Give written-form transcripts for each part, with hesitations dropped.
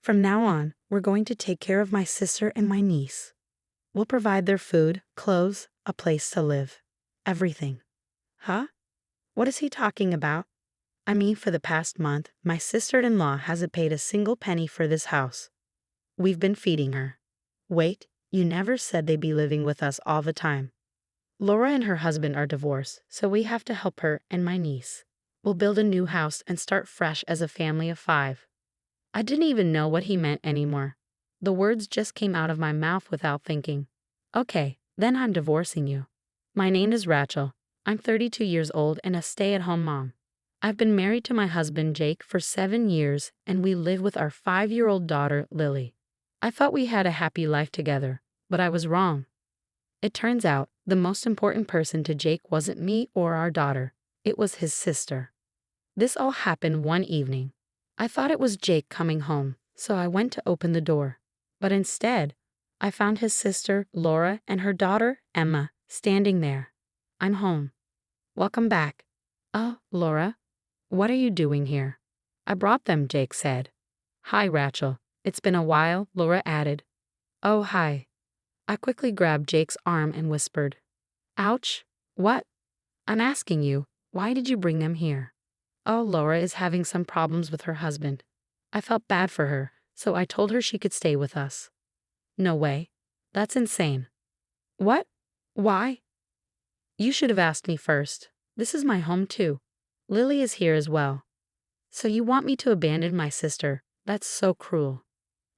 From now on, we're going to take care of my sister and my niece. We'll provide their food, clothes, a place to live. Everything. Huh? What is he talking about? I mean, for the past month, my sister-in-law hasn't paid a single penny for this house. We've been feeding her. Wait, you never said they'd be living with us all the time. Laura and her husband are divorced, so we have to help her and my niece. We'll build a new house and start fresh as a family of 5. I didn't even know what he meant anymore. The words just came out of my mouth without thinking. Okay, then I'm divorcing you. My name is Rachel. I'm 32 years old and a stay-at-home mom. I've been married to my husband Jake for 7 years and we live with our 5-year-old daughter Lily. I thought we had a happy life together, but I was wrong. It turns out the most important person to Jake wasn't me or our daughter. It was his sister. This all happened one evening. I thought it was Jake coming home, so I went to open the door. But instead, I found his sister, Laura, and her daughter, Emma, standing there. I'm home. Welcome back. Oh, Laura, what are you doing here? I brought them, Jake said. Hi, Rachel. It's been a while, Laura added. Oh, hi. I quickly grabbed Jake's arm and whispered. Ouch. What? I'm asking you, why did you bring them here? Oh, Laura is having some problems with her husband. I felt bad for her, so I told her she could stay with us. No way. That's insane. What? Why? You should have asked me first. This is my home too. Lily is here as well. So you want me to abandon my sister? That's so cruel.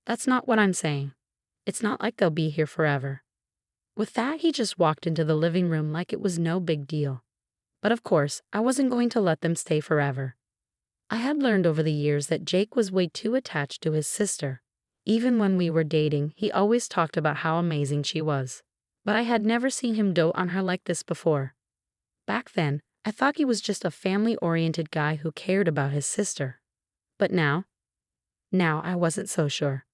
That's not what I'm saying. It's not like they'll be here forever. With that, he just walked into the living room like it was no big deal. But of course, I wasn't going to let them stay forever. I had learned over the years that Jake was way too attached to his sister. Even when we were dating, he always talked about how amazing she was. But I had never seen him dote on her like this before. Back then, I thought he was just a family-oriented guy who cared about his sister. But now I wasn't so sure.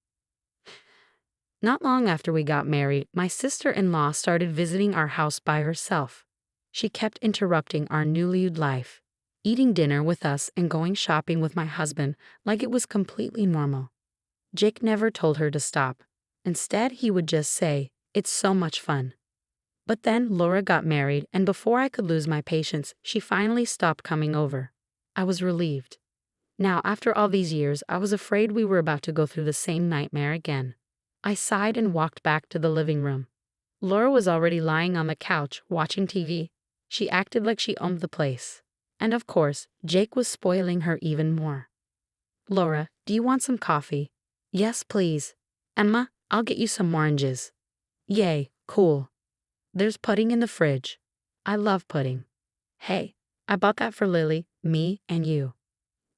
Not long after we got married, my sister-in-law started visiting our house by herself. She kept interrupting our newlywed life, eating dinner with us and going shopping with my husband like it was completely normal. Jake never told her to stop. Instead, he would just say, "It's so much fun." But then Laura got married, and before I could lose my patience, she finally stopped coming over. I was relieved. Now, after all these years, I was afraid we were about to go through the same nightmare again. I sighed and walked back to the living room. Laura was already lying on the couch, watching TV. She acted like she owned the place. And of course, Jake was spoiling her even more. Laura, do you want some coffee? Yes, please. Emma, I'll get you some oranges. Yay, cool. There's pudding in the fridge. I love pudding. Hey, I bought that for Lily, me, and you.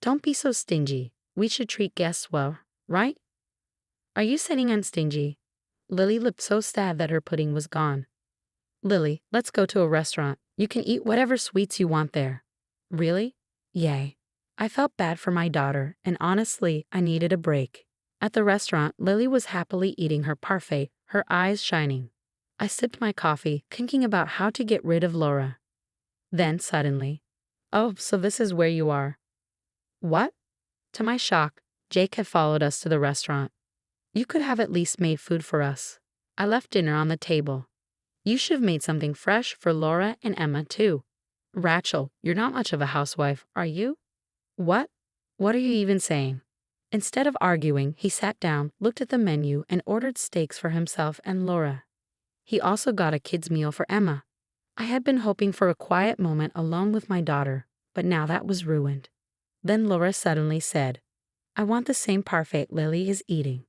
Don't be so stingy. We should treat guests well, right? Are you sitting on stingy? Lily looked so sad that her pudding was gone. Lily, let's go to a restaurant. You can eat whatever sweets you want there. Really? Yay. I felt bad for my daughter, and honestly, I needed a break. At the restaurant, Lily was happily eating her parfait, her eyes shining. I sipped my coffee, thinking about how to get rid of Laura. Then, suddenly, oh, so this is where you are. What? To my shock, Jake had followed us to the restaurant. You could have at least made food for us. I left dinner on the table. You should have made something fresh for Laura and Emma, too. Rachel, you're not much of a housewife, are you? What? What are you even saying? Instead of arguing, he sat down, looked at the menu, and ordered steaks for himself and Laura. He also got a kid's meal for Emma. I had been hoping for a quiet moment alone with my daughter, but now that was ruined. Then Laura suddenly said, I want the same parfait Lily is eating.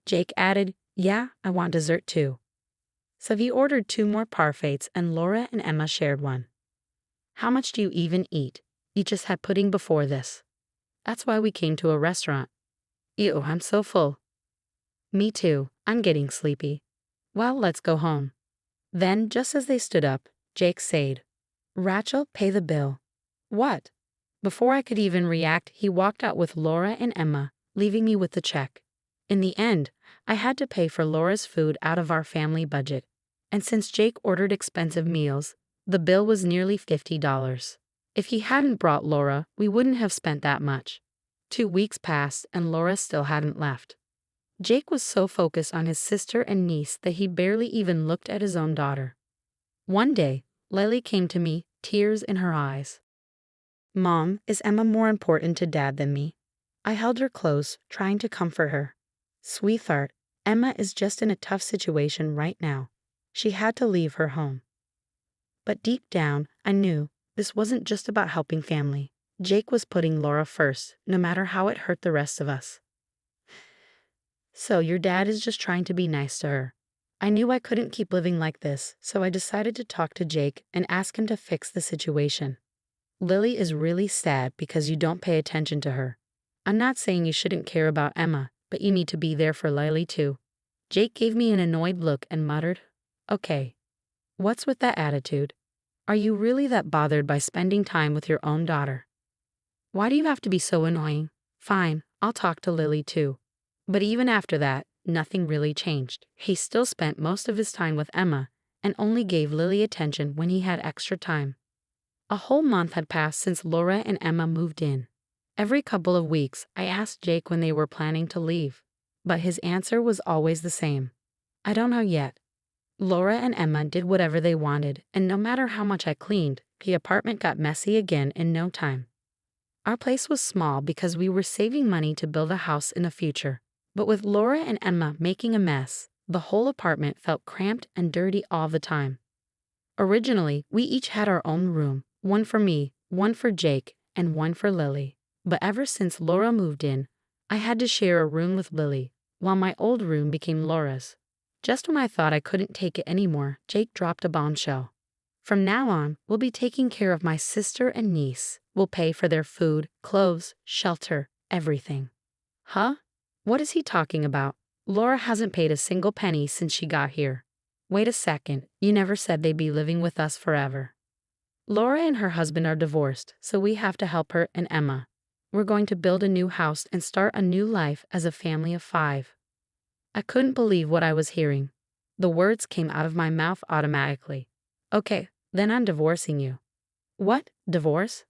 Jake added, yeah, I want dessert too. So he ordered 2 more parfaits and Laura and Emma shared one. How much do you even eat? You just had pudding before this. That's why we came to a restaurant. Ew, I'm so full. Me too, I'm getting sleepy. Well, let's go home. Then, just as they stood up, Jake said, Rachel, pay the bill. What? Before I could even react, he walked out with Laura and Emma, leaving me with the check. In the end, I had to pay for Laura's food out of our family budget. And since Jake ordered expensive meals, the bill was nearly $50. If he hadn't brought Laura, we wouldn't have spent that much. 2 weeks passed and Laura still hadn't left. Jake was so focused on his sister and niece that he barely even looked at his own daughter. One day, Lily came to me, tears in her eyes. Mom, is Emma more important to Dad than me? I held her close, trying to comfort her. Sweetheart, Emma is just in a tough situation right now. She had to leave her home. But deep down, I knew this wasn't just about helping family. Jake was putting Laura first, no matter how it hurt the rest of us. So your dad is just trying to be nice to her. I knew I couldn't keep living like this, so I decided to talk to Jake and ask him to fix the situation. Lily is really sad because you don't pay attention to her. I'm not saying you shouldn't care about Emma, but you need to be there for Lily too. Jake gave me an annoyed look and muttered, "Okay. What's with that attitude? Are you really that bothered by spending time with your own daughter? Why do you have to be so annoying? Fine, I'll talk to Lily too." But even after that, nothing really changed. He still spent most of his time with Emma and only gave Lily attention when he had extra time. A whole month had passed since Laura and Emma moved in. Every couple of weeks, I asked Jake when they were planning to leave, but his answer was always the same. I don't know yet. Laura and Emma did whatever they wanted, and no matter how much I cleaned, the apartment got messy again in no time. Our place was small because we were saving money to build a house in the future. But with Laura and Emma making a mess, the whole apartment felt cramped and dirty all the time. Originally, we each had our own room, one for me, one for Jake, and one for Lily. But ever since Laura moved in, I had to share a room with Lily, while my old room became Laura's. Just when I thought I couldn't take it anymore, Jake dropped a bombshell. From now on, we'll be taking care of my sister and niece. We'll pay for their food, clothes, shelter, everything. Huh? What is he talking about? Laura hasn't paid a single penny since she got here. Wait a second, you never said they'd be living with us forever. Laura and her husband are divorced, so we have to help her and Emma. We're going to build a new house and start a new life as a family of 5. I couldn't believe what I was hearing. The words came out of my mouth automatically. Okay, then I'm divorcing you. What? Divorce?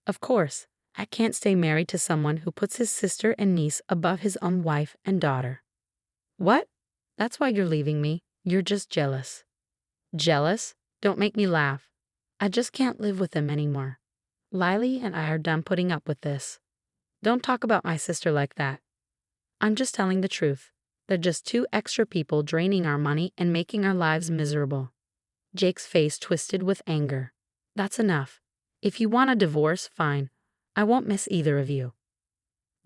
Of course. I can't stay married to someone who puts his sister and niece above his own wife and daughter. What? That's why you're leaving me. You're just jealous. Jealous? Don't make me laugh. I just can't live with them anymore. Lily and I are done putting up with this. Don't talk about my sister like that. I'm just telling the truth. They're just 2 extra people draining our money and making our lives miserable. Jake's face twisted with anger. That's enough. If you want a divorce, fine. I won't miss either of you.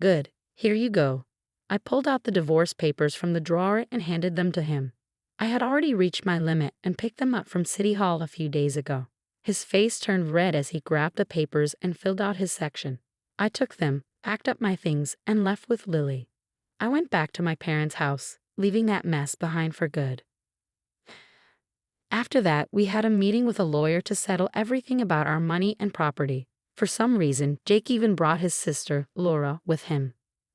Good. Here you go. I pulled out the divorce papers from the drawer and handed them to him. I had already reached my limit and picked them up from City Hall a few days ago. His face turned red as he grabbed the papers and filled out his section. I took them, packed up my things, and left with Lily. I went back to my parents' house, leaving that mess behind for good. After that, we had a meeting with a lawyer to settle everything about our money and property. For some reason, Jake even brought his sister, Laura, with him.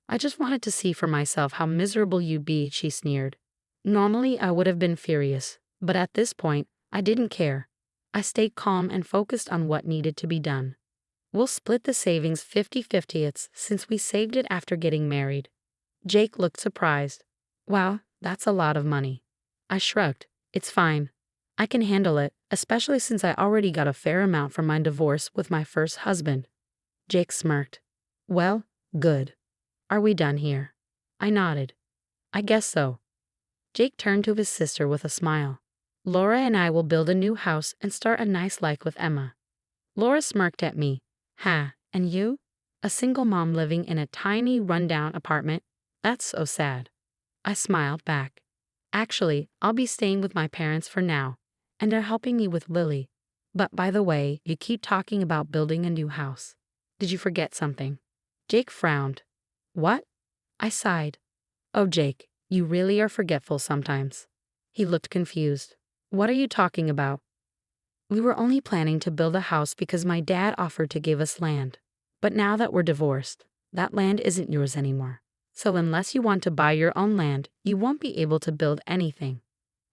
I just wanted to see for myself how miserable you'd be, she sneered. Normally, I would have been furious, but at this point, I didn't care. I stayed calm and focused on what needed to be done. We'll split the savings 50-50 since we saved it after getting married. Jake looked surprised. Wow, that's a lot of money. I shrugged. It's fine. I can handle it, especially since I already got a fair amount from my divorce with my first husband. Jake smirked. Well, good. Are we done here? I nodded. I guess so. Jake turned to his sister with a smile. Laura and I will build a new house and start a nice life with Emma. Laura smirked at me. Ha, and you? A single mom living in a tiny, rundown apartment? That's so sad. I smiled back. Actually, I'll be staying with my parents for now, and they're helping me with Lily. But by the way, you keep talking about building a new house. Did you forget something? Jake frowned. What? I sighed. Oh, Jake, you really are forgetful sometimes. He looked confused. What are you talking about? We were only planning to build a house because my dad offered to give us land. But now that we're divorced, that land isn't yours anymore. So unless you want to buy your own land, you won't be able to build anything.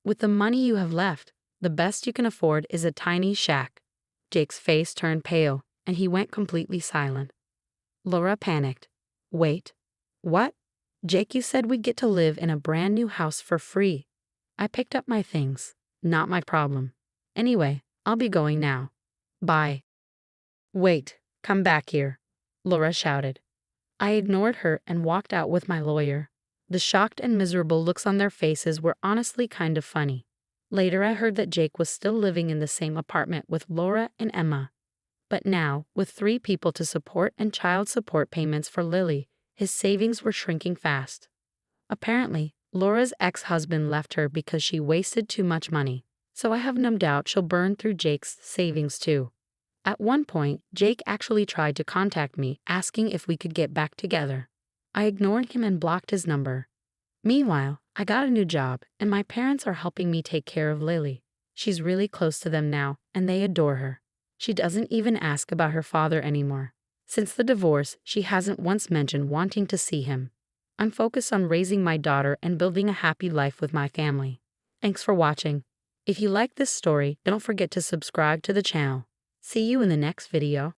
With the money you have left, the best you can afford is a tiny shack. Jake's face turned pale, and he went completely silent. Laura panicked. Wait. What? Jake, you said we'd get to live in a brand new house for free. I picked up my things. Not my problem. Anyway, I'll be going now. Bye. Wait, come back here, Laura shouted. I ignored her and walked out with my lawyer. The shocked and miserable looks on their faces were honestly kind of funny. Later, I heard that Jake was still living in the same apartment with Laura and Emma. But now, with 3 people to support and child support payments for Lily, his savings were shrinking fast. Apparently, Laura's ex-husband left her because she wasted too much money, so I have no doubt she'll burn through Jake's savings too. At one point, Jake actually tried to contact me, asking if we could get back together. I ignored him and blocked his number. Meanwhile, I got a new job, and my parents are helping me take care of Lily. She's really close to them now, and they adore her. She doesn't even ask about her father anymore. Since the divorce, she hasn't once mentioned wanting to see him. I'm focused on raising my daughter and building a happy life with my family. Thanks for watching. If you like this story, don't forget to subscribe to the channel. See you in the next video.